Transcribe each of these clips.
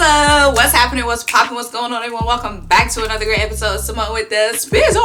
Hello, what's happening, what's popping, what's going on, everyone? Welcome back to another great episode of Simone with the Sports.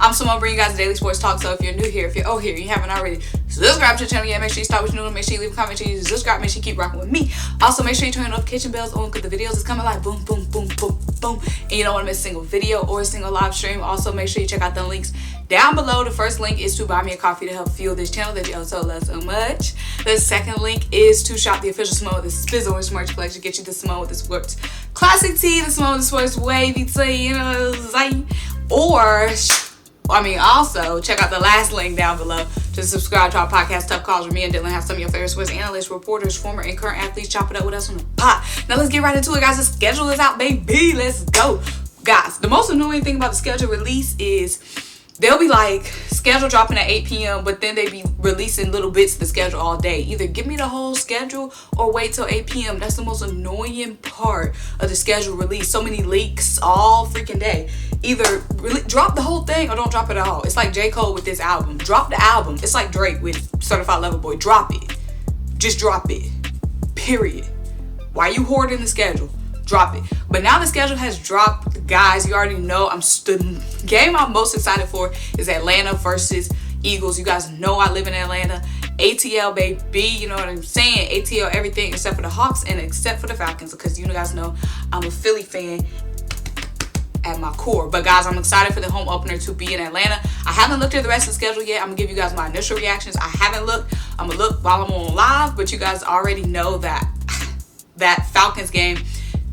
I'm Simone, bringing you guys daily sports talk. So if you're new here, if you're old here, you haven't already, subscribe to the channel yet. Make sure you start with your new, make sure you leave a comment, make sure you subscribe, make sure you keep rocking with me. Also, make sure you turn your notification bells on because the videos is coming like boom, boom, boom, boom, boom. And you don't want to miss a single video or a single live stream. Also, make sure you check out the links down below. The first link is to buy me a coffee to help fuel this channel that you also love so much. The second link is to shop the official Simone with the Sports merch collection. Get you the Simone with the Sports classic tee, the Simone with the Sports wavy tee, you know, or also check out the last link down below to subscribe to our podcast Tough Calls, where me and Dylan have some of your favorite sports analysts, reporters, former and current athletes chopping up with us on the pot. Now let's get right into it, guys. The schedule is out, baby. Let's go. Guys, the most annoying thing about the schedule release is they'll be like schedule dropping at 8 p.m. but then they be releasing little bits of the schedule all day. Either give me the whole schedule or wait till 8 p.m. That's the most annoying part of the schedule release. So many leaks all freaking day. Either drop the whole thing or don't drop it at all. It's like J. Cole with this album. Drop the album. It's like Drake with Certified Lover Boy. Drop it. Just drop it. Period. Why you hoarding the schedule? Drop it. But now the schedule has dropped, guys. You already know the game I'm most excited for is Atlanta versus Eagles. You guys know I live in Atlanta. ATL, baby. You know what I'm saying? ATL everything except for the Hawks and except for the Falcons, because you guys know I'm a Philly fan at my core. But guys, I'm excited for the home opener to be in Atlanta. I haven't looked at the rest of the schedule yet. I'm gonna give you guys my initial reactions. I haven't looked. I'm gonna look while I'm on live, but you guys already know that Falcons game,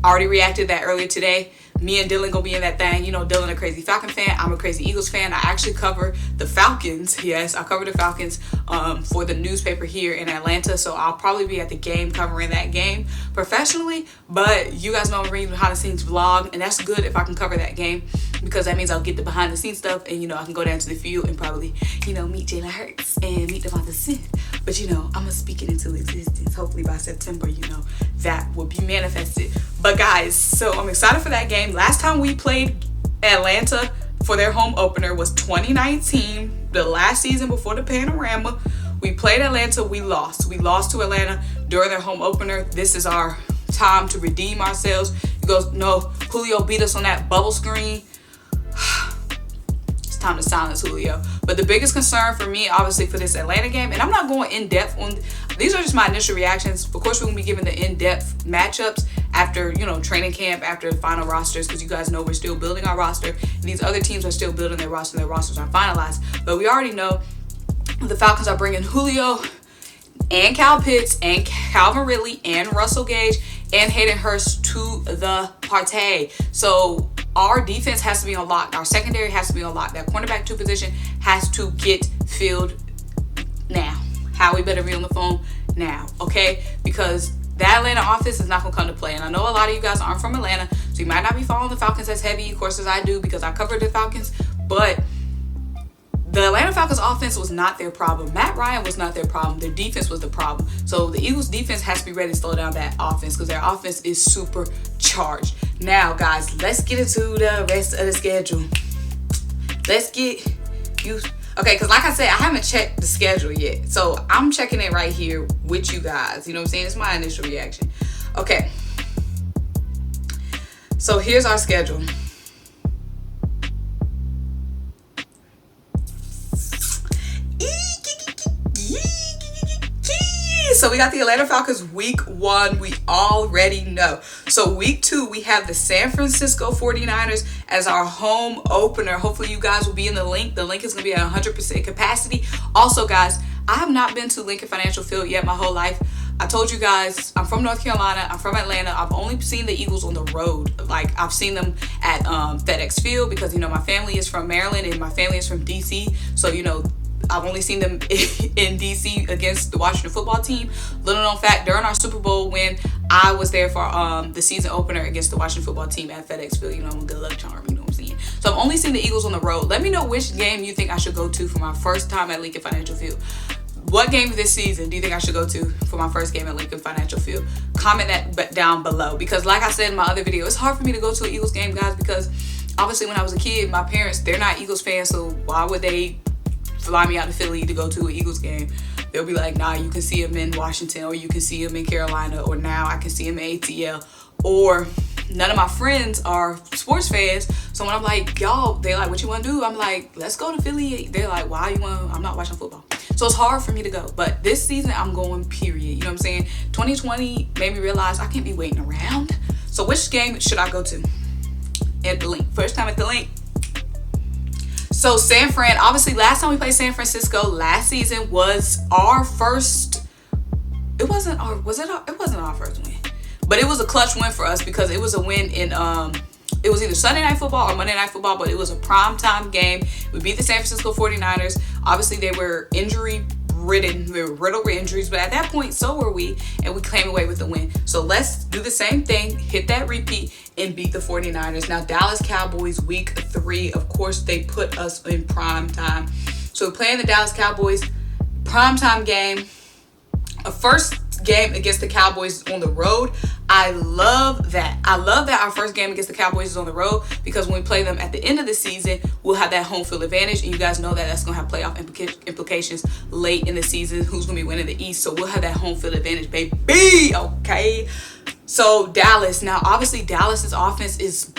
already reacted that earlier today. Me and Dylan gonna be in that thing. You know, Dylan a crazy Falcon fan. I'm a crazy Eagles fan. I actually cover the Falcons. Yes, I cover the Falcons for the newspaper here in Atlanta. So I'll probably be at the game covering that game professionally. But you guys know I'm bringing behind the scenes vlog, and that's good if I can cover that game, because that means I'll get the behind the scenes stuff, and I can go down to the field and probably meet Jalen Hurts and meet DEVONTA. But I'm gonna speak it into existence. Hopefully by September, that will be manifested. But guys, so I'm excited for that game. Last time we played Atlanta for their home opener was 2019, the last season before the panorama. We played Atlanta, we lost. We lost to Atlanta during their home opener. This is our time to redeem ourselves. You go, no, Julio beat us on that bubble screen. It's time to silence Julio. But the biggest concern for me, obviously, for this Atlanta game, and I'm not going in depth on, these are just my initial reactions. Of course, we're gonna be giving the in-depth matchups after, training camp, after the final rosters, because you guys know we're still building our roster, and these other teams are still building their roster, and their rosters are finalized. But we already know the Falcons are bringing Julio and Cal Pitts and Calvin Ridley and Russell Gage and Hayden Hurst to the party. So our defense has to be unlocked. Our secondary has to be unlocked. That cornerback 2 position has to get filled now. Howie better be on the phone now, okay? Because that Atlanta offense is not going to come to play. And I know a lot of you guys aren't from Atlanta, so you might not be following the Falcons as heavy, of course, as I do, because I covered the Falcons. But the Atlanta Falcons offense was not their problem. Matt Ryan was not their problem. Their defense was the problem. So the Eagles defense has to be ready to slow down that offense, because their offense is super charged. Now, guys, let's get into the rest of the schedule. Let's get you... Okay, because like I said, I haven't checked the schedule yet. So I'm checking it right here with you guys. You know what I'm saying? It's my initial reaction. Okay. So here's our schedule. So we got the Atlanta Falcons week 1. We already know. So week 2, we have the San Francisco 49ers as our home opener. Hopefully you guys will be in the link. The link is going to be at 100% capacity. Also, guys, I have not been to Lincoln Financial Field yet my whole life. I told you guys, I'm from North Carolina. I'm from Atlanta. I've only seen the Eagles on the road. Like, I've seen them at FedEx Field because, my family is from Maryland and my family is from D.C. So, I've only seen them in D.C. against the Washington football team. Little known fact, during our Super Bowl win, I was there for the season opener against the Washington football team at FedEx Field. I'm a good luck charm, you know what I'm saying? So I've only seen the Eagles on the road. Let me know which game you think I should go to for my first time at Lincoln Financial Field. What game this season do you think I should go to for my first game at Lincoln Financial Field? Comment that down below. Because like I said in my other video, it's hard for me to go to an Eagles game, guys, because obviously when I was a kid, my parents, they're not Eagles fans, so why would they fly me out to Philly to go to an Eagles game? They'll be like, nah, you can see him in Washington, or you can see him in Carolina, or now I can see him in ATL, or none of my friends are sports fans. So when I'm like, y'all, they're like, what you want to do? I'm like, let's go to Philly. They're like, why you want? I'm not watching football. So it's hard for me to go. But this season, I'm going, period. You know what I'm saying? 2020 made me realize I can't be waiting around. So which game should I go to? At the link. First time at the link. So San Fran, obviously last time we played San Francisco last season was our first. It wasn't our first win. But it was a clutch win for us because it was a win in it was either Sunday Night Football or Monday Night Football, but it was a primetime game. We beat the San Francisco 49ers. Obviously, they were injury-ridden. They were riddled with injuries, but at that point, so were we, and we came away with the win. So let's do the same thing, hit that repeat, and beat the 49ers. Now, Dallas Cowboys, week 3, of course, they put us in prime time. So we're playing the Dallas Cowboys, primetime game, a first game against the Cowboys on the road. I love that. I love that our first game against the Cowboys is on the road, because when we play them at the end of the season, we'll have that home field advantage, and you guys know that that's going to have playoff implications late in the season, who's going to be winning the East. So we'll have that home field advantage, baby. Okay. So Dallas. Now, obviously, Dallas's offense is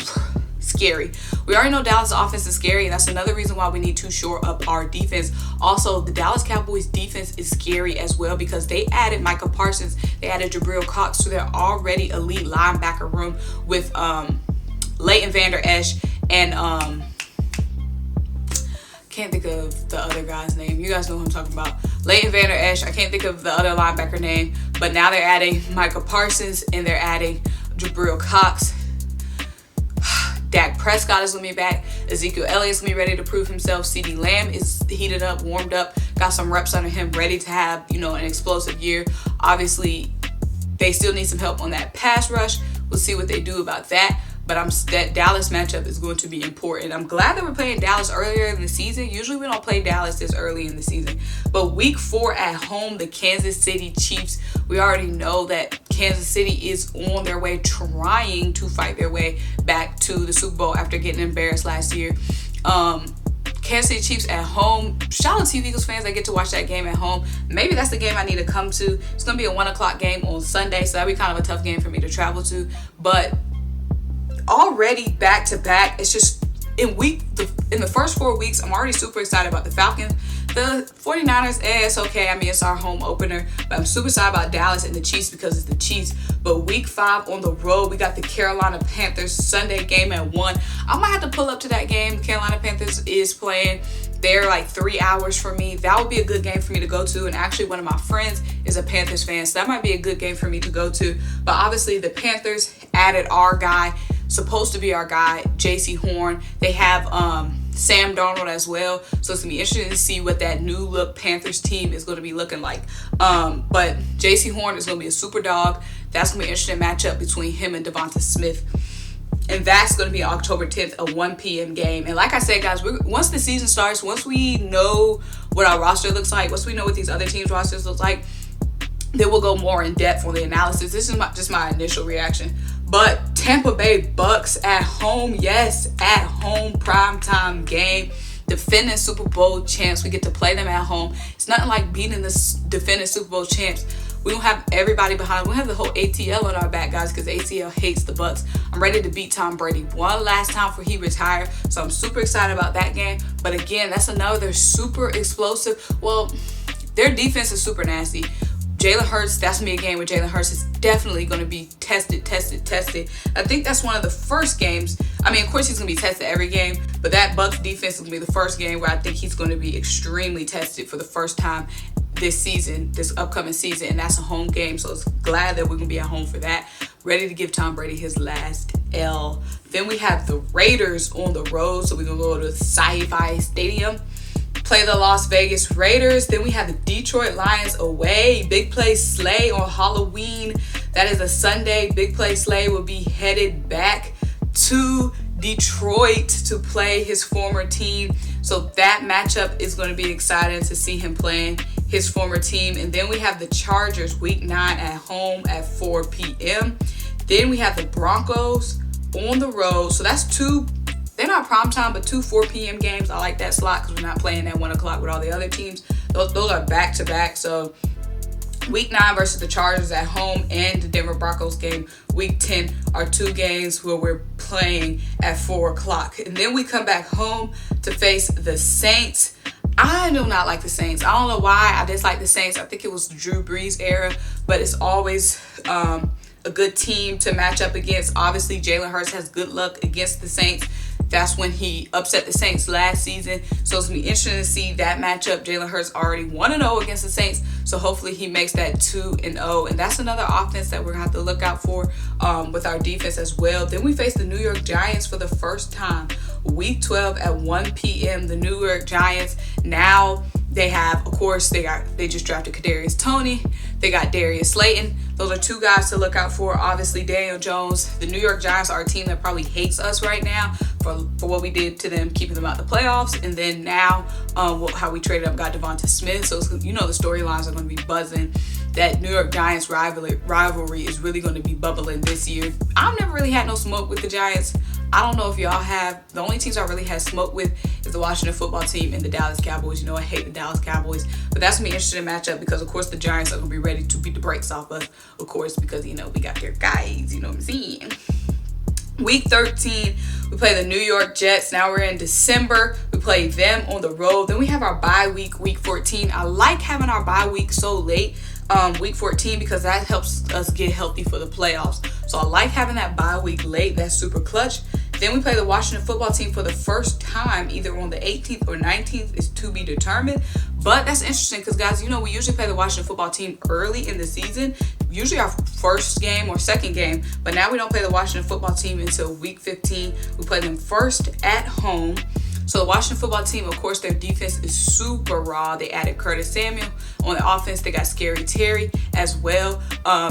scary. We already know Dallas' offense is scary, and that's another reason why we need to shore up our defense. Also, the Dallas Cowboys defense is scary as well, because they added Micah Parsons, they added Jabril Cox to their already elite linebacker room with Leighton Vander Esch and can't think of the other guy's name. You guys know who I'm talking about. Leighton Vander Esch. I can't think of the other linebacker name, but now they're adding Micah Parsons and they're adding Jabril Cox. Dak Prescott is going to be back. Ezekiel Elliott's going to be ready to prove himself. CeeDee Lamb is heated up, warmed up, got some reps under him, ready to have, you know, an explosive year. Obviously, they still need some help on that pass rush. We'll see what they do about that. But that Dallas matchup is going to be important. I'm glad that we're playing Dallas earlier in the season. Usually we don't play Dallas this early in the season. But week 4 at home, the Kansas City Chiefs. We already know that Kansas City is on their way, trying to fight their way back to the Super Bowl after getting embarrassed last year. Kansas City Chiefs at home. Shout out to you Eagles fans that get to watch that game at home. Maybe that's the game I need to come to. It's going to be a 1 o'clock game on Sunday, so that'll be kind of a tough game for me to travel to. But already back to back, it's just in the first 4 weeks, I'm already super excited about the Falcons. The 49ers, it's okay. I mean, it's our home opener, but I'm super excited about Dallas and the Chiefs because it's the Chiefs. But week 5 on the road, we got the Carolina Panthers Sunday game at 1. I might have to pull up to that game. Carolina Panthers is playing. They're like 3 hours from me. That would be a good game for me to go to. And actually, one of my friends is a Panthers fan, so that might be a good game for me to go to. But obviously, the Panthers added our guy, supposed to be our guy, J.C. Horn. They have Sam Darnold as well, so it's gonna be interesting to see what that new look Panthers team is going to be looking like. But J.C. Horn is going to be a super dog. That's going to be an interesting matchup between him and DeVonta Smith, and that's going to be October 10th, a 1 p.m. game. And like I said, guys, once the season starts, once we know what our roster looks like, once we know what these other teams' rosters look like, then we'll go more in depth on the analysis. This is just my initial reaction. But Tampa Bay Bucks at home, yes, at home, primetime game. Defending Super Bowl champs, we get to play them at home. It's nothing like beating the defending Super Bowl champs. We don't have everybody behind. We don't have the whole ATL on our back, guys, because ATL hates the Bucks. I'm ready to beat Tom Brady one last time before he retires. So I'm super excited about that game. But again, that's another super explosive. Well, their defense is super nasty. Jalen Hurts, that's going to be a game where Jalen Hurts is definitely going to be tested. I think that's one of the first games. I mean, of course, he's going to be tested every game, but that Bucs defense is going to be the first game where I think he's going to be extremely tested for the first time this season, this upcoming season, and that's a home game. So it's glad that we're going to be at home for that. Ready to give Tom Brady his last L. Then we have the Raiders on the road, so we're going to go to SoFi Stadium, play the Las Vegas Raiders. Then we have the Detroit Lions away. Big Play Slay on Halloween. That is a Sunday. Big Play Slay will be headed back to Detroit to play his former team. So that matchup is going to be exciting to see him playing his former team. And then we have the Chargers week 9 at home at 4 p.m. Then we have the Broncos on the road. So that's two. They're not prime time, but 2 4 p.m. games. I like that slot because we're not playing at 1 o'clock with all the other teams. Those are back to back. So Week 9 versus the Chargers at home and the Denver Broncos game, Week 10, are 2 games where we're playing at 4 o'clock. And then we come back home to face the Saints. I do not like the Saints. I don't know why I dislike the Saints. I think it was the Drew Brees era, but it's always a good team to match up against. Obviously, Jalen Hurts has good luck against the Saints. That's when he upset the Saints last season. So it's going to be interesting to see that matchup. Jalen Hurts already 1-0 against the Saints. So hopefully he makes that 2-0. And that's another offense that we're going to have to look out for with our defense as well. Then we face the New York Giants for the first time. Week 12 at 1 p.m. The New York Giants, now they have, of course, they just drafted Kadarius Toney. They got Darius Slayton. Those are 2 guys to look out for. Obviously, Daniel Jones. The New York Giants are a team that probably hates us right now for what we did to them, keeping them out the playoffs. And then now, how we traded up, got DEVONTA Smith. So, the storylines are going to be buzzing. That New York Giants rivalry is really going to be bubbling this year. I've never really had no smoke with the Giants. I don't know if y'all have. The only teams I really had smoke with is the Washington football team and the Dallas Cowboys. I hate the Dallas Cowboys. But that's going to be an interesting matchup because, of course, the Giants are going to be ready to beat the brakes off us, of course, because, we got their guys. You know what I'm saying? Week 13, we play the New York Jets. Now we're in December. We play them on the road. Then we have our bye week, week 14. I like having our bye week so late, week 14, because that helps us get healthy for the playoffs. So I like having that bye week late. That's super clutch. Then we play the Washington football team for the first time, either on the 18th or 19th, is to be determined. But that's interesting because, guys, we usually play the Washington football team early in the season, usually our first game or second game. But now we don't play the Washington football team until week 15. We play them first at home. So the Washington football team, of course, their defense is super raw. They added Curtis Samuel. On the offense, they got Scary Terry as well.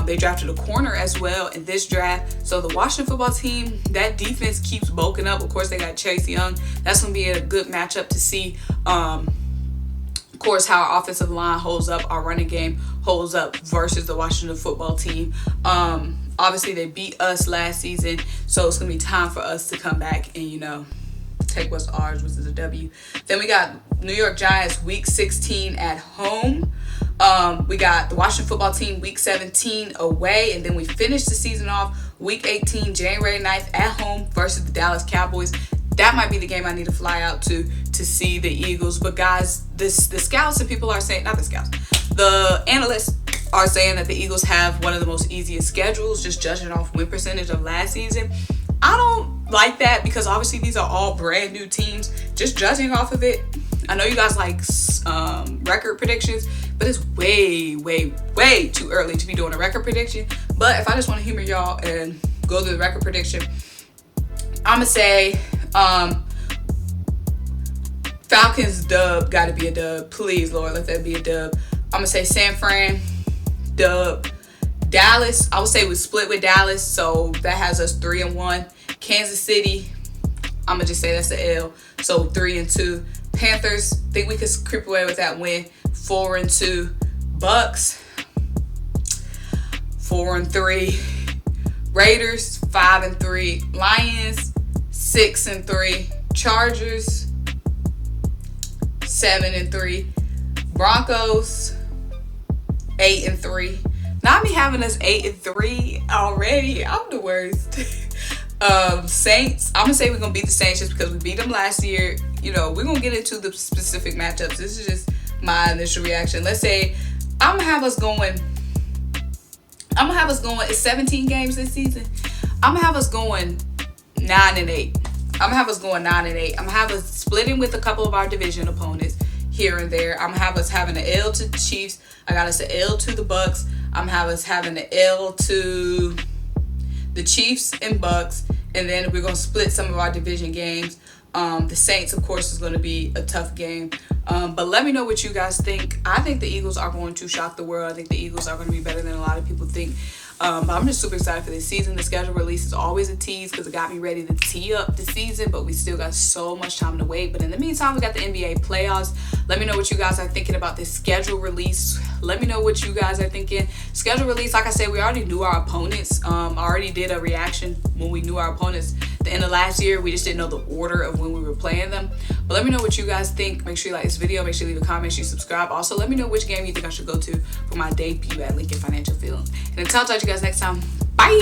They drafted a corner as well in this draft. So the Washington football team, that defense keeps bulking up. Of course, they got Chase Young. That's going to be a good matchup to see, of course, how our offensive line holds up, our running game holds up versus the Washington football team. Obviously, they beat us last season. So it's going to be time for us to come back and, take what's ours, which is a W. Then we got New York Giants week 16 at home. We got the Washington football team week 17 away. And then we finish the season off week 18, January 9th at home versus the Dallas Cowboys. That might be the game I need to fly out to see the Eagles. But guys, the scouts and people are saying, not the scouts, the analysts are saying that the Eagles have one of the most easiest schedules, just judging off win percentage of last season. I don't like that because obviously these are all brand new teams. Just judging off of it, I know you guys like record predictions, but it's way, way, way too early to be doing a record prediction. But if I just want to humor y'all and go through the record prediction, I'm going to say Falcons dub, got to be a dub. Please, Lord, let that be a dub. I'm going to say San Fran dub. Dallas, I would say we split with Dallas, so that has us 3-1. Kansas City, I'm gonna just say that's the L, so 3-2. Panthers, think we could creep away with that win, 4-2. Bucks, 4-3. Raiders, 5-3. Lions, 6-3. Chargers, 7-3. Broncos, 8-3. Now I be having us 8-3 already. I'm the worst. Saints, I'm gonna say we're gonna beat the Saints just because we beat them last year. We're gonna get into the specific matchups. This is just my initial reaction. Let's say I'm gonna have us going. It's 17 games this season. I'm gonna have us going 9-8. I'm gonna have us going 9-8. I'm gonna have us splitting with a couple of our division opponents here and there. I'm gonna have us having an L to the Chiefs. I got us an L to the Bucks. I'm having us having an L to the Chiefs and Bucks, and then we're going to split some of our division games. The Saints, of course, is going to be a tough game. But let me know what you guys think. I think the Eagles are going to shock the world. I think the Eagles are going to be better than a lot of people think. But I'm just super excited for this season. The schedule release is always a tease because it got me ready to tee up the season, but we still got so much time to wait. But in the meantime, we got the NBA playoffs. Let me know what you guys are thinking about this schedule release. Let me know what you guys are thinking. Schedule release, like I said, we already knew our opponents. I already did a reaction when we knew our opponents at the end of last year. We just didn't know the order of when we were playing them. But let me know what you guys think. Make sure you like this video. Make sure you leave a comment. Make sure you subscribe. Also, let me know which game you think I should go to for my debut at Lincoln Financial Field. And until I talk to you guys next time, bye!